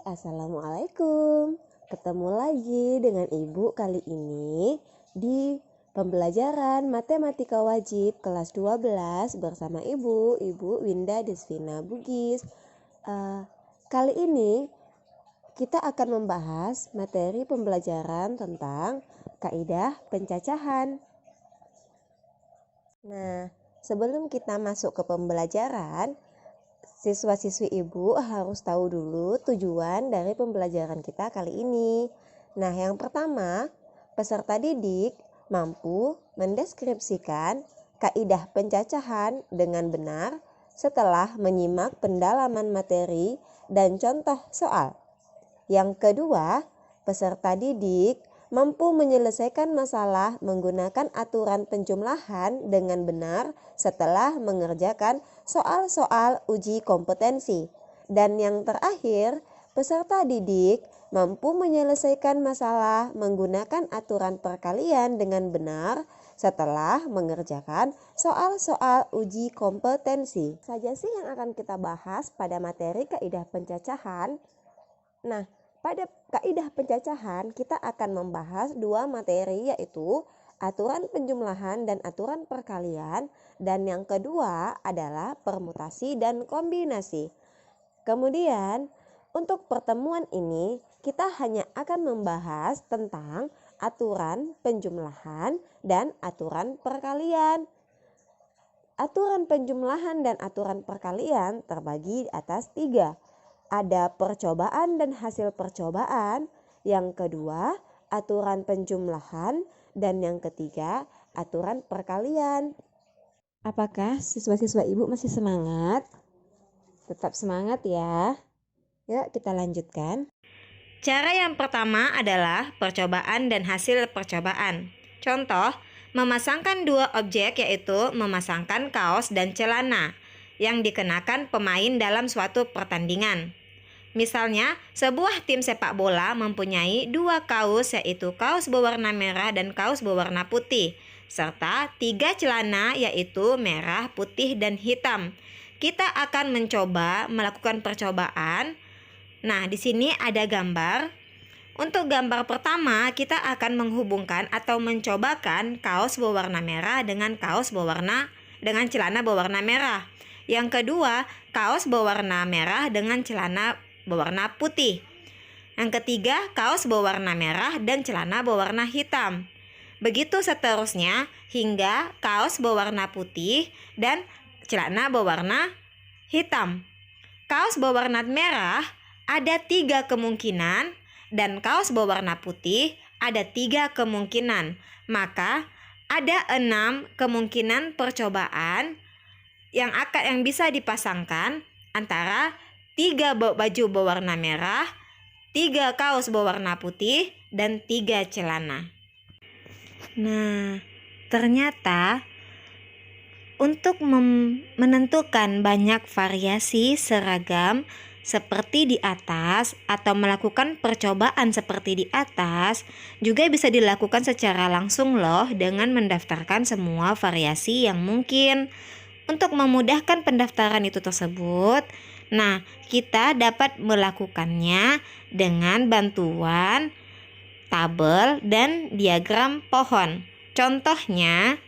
Assalamualaikum. Ketemu lagi dengan Ibu kali ini di pembelajaran Matematika Wajib kelas 12 bersama Ibu Winda Desvina Bugis. Kali ini kita akan membahas materi pembelajaran tentang kaidah pencacahan. Nah, sebelum kita masuk ke pembelajaran, siswa-siswi Ibu harus tahu dulu tujuan dari pembelajaran kita kali ini. Nah, yang pertama, peserta didik mampu mendeskripsikan kaidah pencacahan dengan benar setelah menyimak pendalaman materi dan contoh soal. Yang kedua, peserta didik mampu menyelesaikan masalah menggunakan aturan penjumlahan dengan benar setelah mengerjakan soal-soal uji kompetensi. Dan yang terakhir, peserta didik mampu menyelesaikan masalah menggunakan aturan perkalian dengan benar setelah mengerjakan soal-soal uji kompetensi. Saja sih yang akan kita bahas pada materi kaidah pencacahan. Nah, pada kaidah pencacahan kita akan membahas dua materi, yaitu aturan penjumlahan dan aturan perkalian, dan yang kedua adalah permutasi dan kombinasi. Kemudian untuk pertemuan ini kita hanya akan membahas tentang aturan penjumlahan dan aturan perkalian. Aturan penjumlahan dan aturan perkalian terbagi atas 3. Ada percobaan dan hasil percobaan, yang kedua aturan penjumlahan, dan yang ketiga aturan perkalian. Apakah siswa-siswa Ibu masih semangat? Tetap semangat ya. Yuk kita lanjutkan. Cara yang pertama adalah percobaan dan hasil percobaan. Contoh, memasangkan dua objek, yaitu memasangkan kaos dan celana yang dikenakan pemain dalam suatu pertandingan. Misalnya, sebuah tim sepak bola mempunyai dua kaos, yaitu kaos berwarna merah dan kaos berwarna putih, serta 3 celana, yaitu merah, putih, dan hitam. Kita akan mencoba melakukan percobaan. Nah, di sini ada gambar. Untuk gambar pertama, kita akan menghubungkan atau mencobakan kaos berwarna merah dengan celana berwarna merah. Yang kedua, kaos berwarna merah dengan celana berwarna putih. Yang ketiga, kaos berwarna merah dan celana berwarna hitam. Begitu seterusnya hingga kaos berwarna putih dan celana berwarna hitam. Kaos berwarna merah ada 3 kemungkinan dan kaos berwarna putih ada 3 kemungkinan. Maka ada 6 kemungkinan percobaan yang bisa dipasangkan antara 3 baju berwarna merah, 3 kaos berwarna putih, dan 3 celana. Nah, ternyata untuk menentukan banyak variasi seragam seperti di atas atau melakukan percobaan seperti di atas juga bisa dilakukan secara langsung loh, dengan mendaftarkan semua variasi yang mungkin. Untuk memudahkan pendaftaran itu tersebut, nah, kita dapat melakukannya dengan bantuan tabel dan diagram pohon. Contohnya,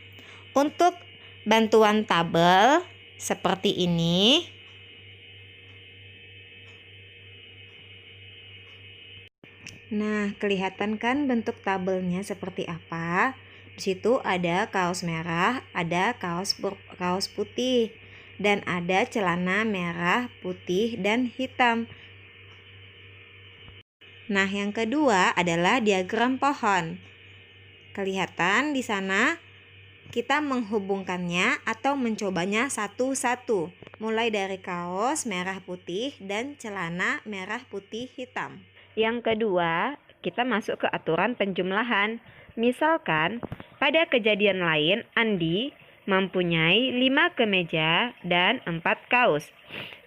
untuk bantuan tabel seperti ini. Nah, kelihatan kan bentuk tabelnya seperti apa? Di situ ada kaos merah, ada kaos putih, dan ada celana merah, putih, dan hitam. Nah, yang kedua adalah diagram pohon. Kelihatan di sana kita menghubungkannya atau mencobanya satu-satu, mulai dari kaos merah putih dan celana merah putih hitam. Yang kedua, kita masuk ke aturan penjumlahan. Misalkan pada kejadian lain Andi mempunyai 5 kemeja dan 4 kaos.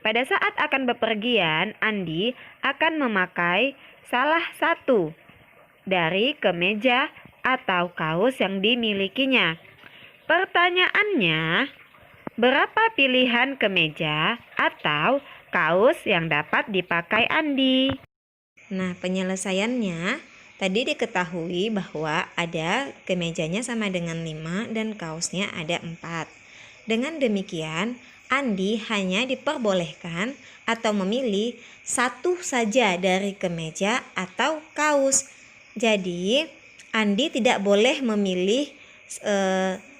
Pada saat akan bepergian, Andi akan memakai salah satu dari kemeja atau kaos yang dimilikinya. Pertanyaannya, berapa pilihan kemeja atau kaos yang dapat dipakai Andi? Nah, penyelesaiannya tadi diketahui bahwa ada kemejanya sama dengan 5 dan kaosnya ada 4. Dengan demikian, Andi hanya diperbolehkan atau memilih satu saja dari kemeja atau kaos. Jadi, Andi tidak boleh memilih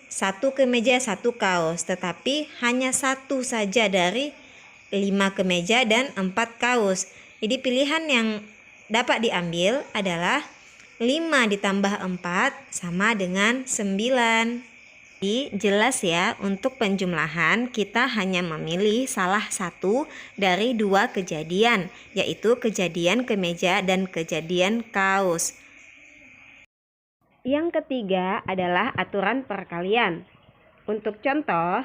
satu kemeja, satu kaos, tetapi hanya satu saja dari 5 kemeja dan 4 kaos. Jadi pilihan yang dapat diambil adalah 5 ditambah 4 sama dengan 9. Jadi jelas ya, untuk penjumlahan kita hanya memilih salah satu dari 2 kejadian, yaitu kejadian kemeja dan kejadian kaos. Yang ketiga adalah aturan perkalian. Untuk contoh,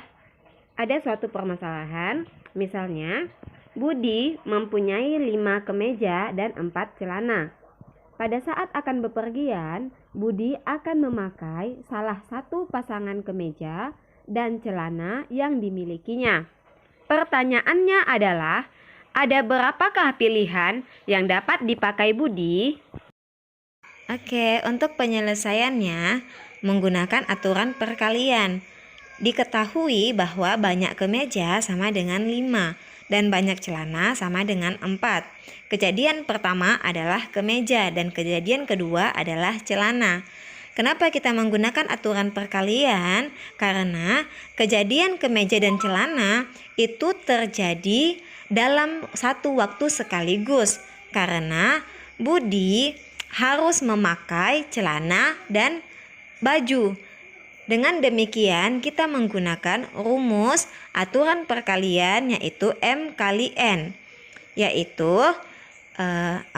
ada suatu permasalahan, misalnya Budi mempunyai 5 kemeja dan 4 celana. Pada saat akan bepergian, Budi akan memakai salah satu pasangan kemeja dan celana yang dimilikinya. Pertanyaannya adalah, ada berapakah pilihan yang dapat dipakai Budi? Oke, untuk penyelesaiannya menggunakan aturan perkalian. Diketahui bahwa banyak kemeja sama dengan 5 dan banyak celana sama dengan 4. Kejadian pertama adalah kemeja dan kejadian kedua adalah celana. Kenapa kita menggunakan aturan perkalian? Karena kejadian kemeja dan celana itu terjadi dalam satu waktu sekaligus. Karena Budi harus memakai celana dan baju. Dengan demikian kita menggunakan rumus aturan perkalian, yaitu M kali N, yaitu 4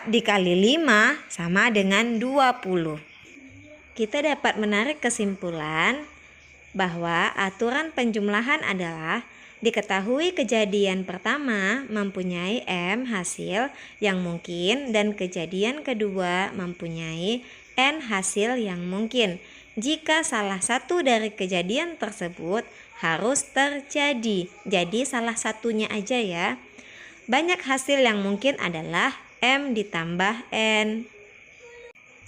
dikali 5 sama dengan 20. Kita dapat menarik kesimpulan bahwa aturan penjumlahan adalah diketahui kejadian pertama mempunyai M hasil yang mungkin dan kejadian kedua mempunyai N hasil yang mungkin. Jika salah satu dari kejadian tersebut harus terjadi, jadi salah satunya aja ya. Banyak hasil yang mungkin adalah M ditambah N.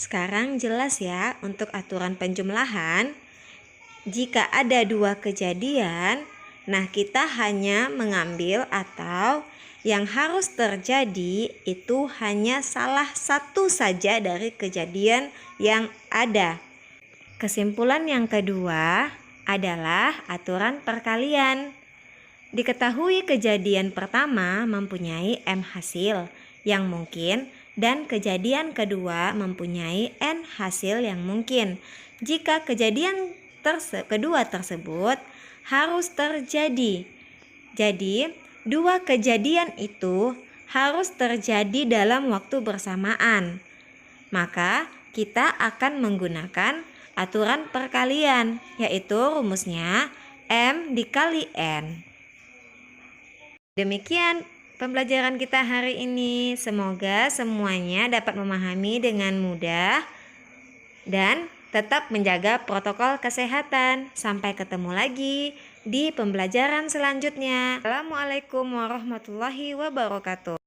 Sekarang jelas ya, untuk aturan penjumlahan, jika ada 2 kejadian, nah kita hanya mengambil atau yang harus terjadi itu hanya salah satu saja dari kejadian yang ada. Kesimpulan yang kedua adalah aturan perkalian. Diketahui kejadian pertama mempunyai M hasil yang mungkin dan kejadian kedua mempunyai N hasil yang mungkin. Jika kejadian kedua tersebut harus terjadi. Jadi, 2 kejadian itu harus terjadi dalam waktu bersamaan. Maka, kita akan menggunakan aturan perkalian, yaitu rumusnya M dikali N. Demikian pembelajaran kita hari ini. Semoga semuanya dapat memahami dengan mudah dan tetap menjaga protokol kesehatan. Sampai ketemu lagi di pembelajaran selanjutnya. Assalamualaikum warahmatullahi wabarakatuh.